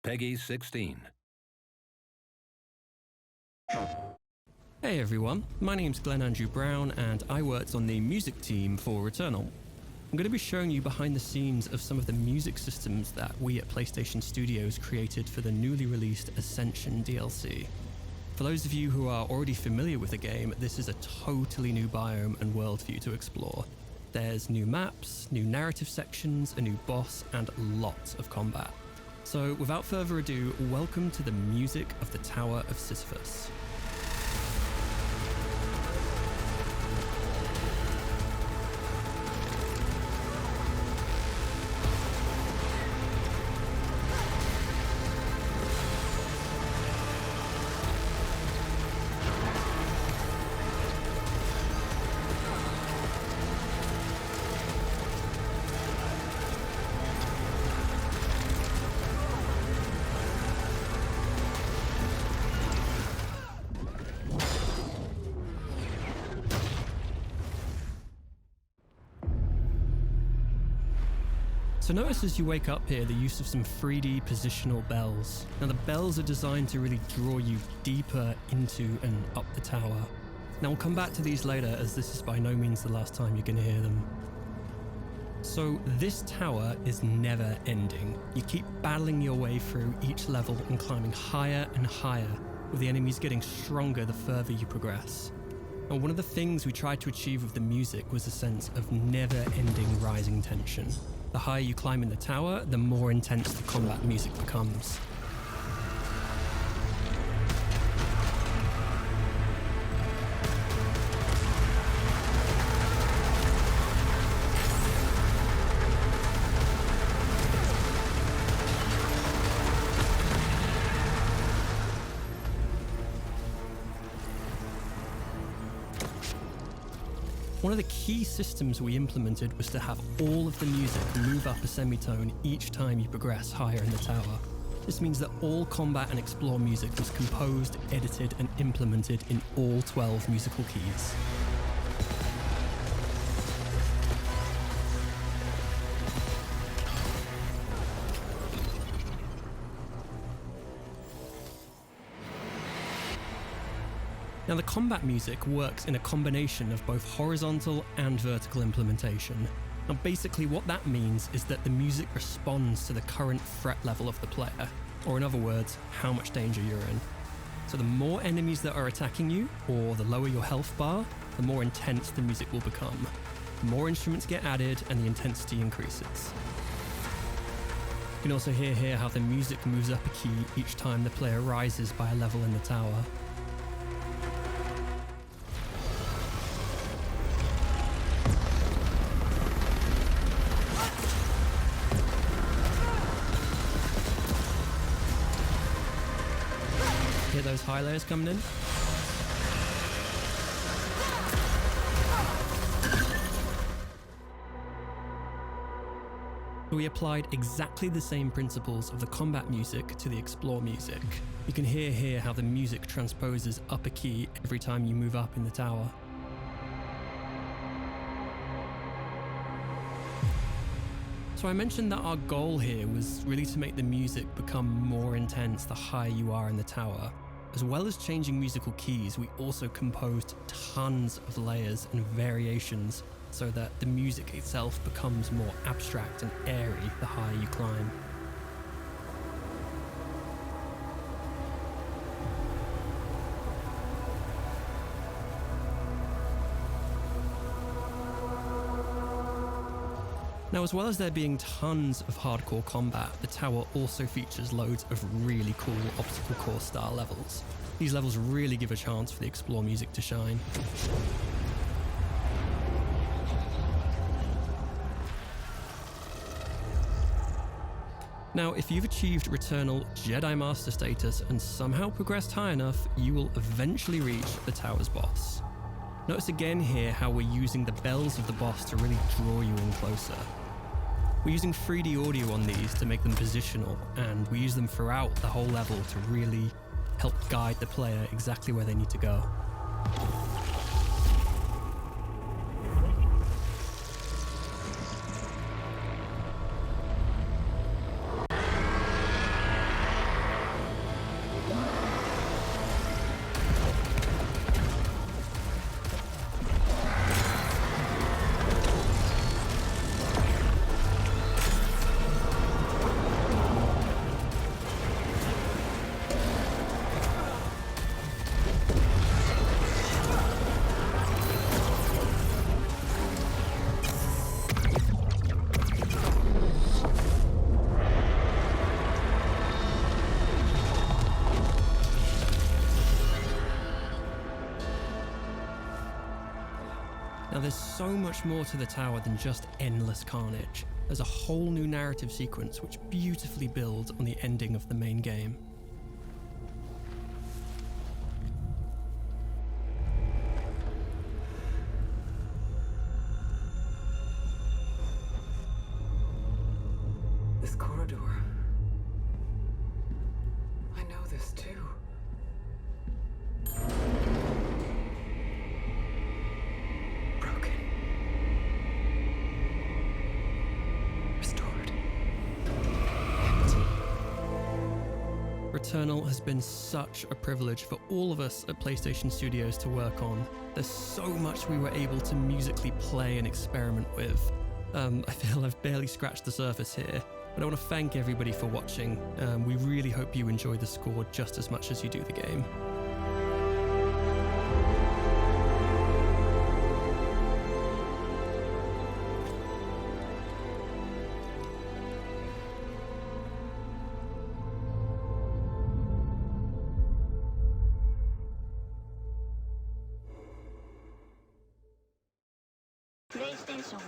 Peggy 16. Hey everyone, my name's Glen Andrew Brown and I worked on the music team for Returnal. I'm going to be showing you behind the scenes of some of the music systems that we at PlayStation Studios created for the newly released Ascension DLC. For those of you who are already familiar with the game, this is a totally new biome and world for you to explore. There's new maps, new narrative sections, a new boss, and lots of combat. So without further ado, welcome to the music of the Tower of Sisyphus. So notice as you wake up here the use of some 3D positional bells. Now the bells are designed to really draw you deeper into and up the tower. Now we'll come back to these later, as this is by no means the last time you're going to hear them. So this tower is never ending. You keep battling your way through each level and climbing higher and higher, with the enemies getting stronger the further you progress. And one of the things we tried to achieve with the music was a sense of never-ending rising tension. The higher you climb in the tower, the more intense the combat music becomes. One of the key systems we implemented was to have all of the music move up a semitone each time you progress higher in the tower. This means that all combat and explore music was composed, edited, and implemented in all 12 musical keys. Now the combat music works in a combination of both horizontal and vertical implementation. Now basically what that means is that the music responds to the current threat level of the player, or in other words, how much danger you're in. So the more enemies that are attacking you, or the lower your health bar, the more intense the music will become. The more instruments get added and the intensity increases. You can also hear here how the music moves up a key each time the player rises by a level in the tower. Hear those high layers coming in? We applied exactly the same principles of the combat music to the explore music. You can hear here how the music transposes up a key every time you move up in the tower. So I mentioned that our goal here was really to make the music become more intense the higher you are in the tower. As well as changing musical keys, we also composed tons of layers and variations so that the music itself becomes more abstract and airy the higher you climb. Now, as well as there being tons of hardcore combat, the tower also features loads of really cool obstacle course style levels. These levels really give a chance for the explore music to shine. Now, if you've achieved Returnal Jedi Master status and somehow progressed high enough, you will eventually reach the tower's boss. Notice again here how we're using the bells of the boss to really draw you in closer. We're using 3D audio on these to make them positional, and we use them throughout the whole level to really help guide the player exactly where they need to go. Now there's so much more to the tower than just endless carnage. There's a whole new narrative sequence which beautifully builds on the ending of the main game. This corridor. I know this too. Broken. Restored. Empty. Returnal has been such a privilege for all of us at PlayStation Studios to work on. There's so much we were able to musically play and experiment with. I feel I've barely scratched the surface here, but I want to thank everybody for watching. We really hope you enjoy the score just as much as you do the game. PlayStation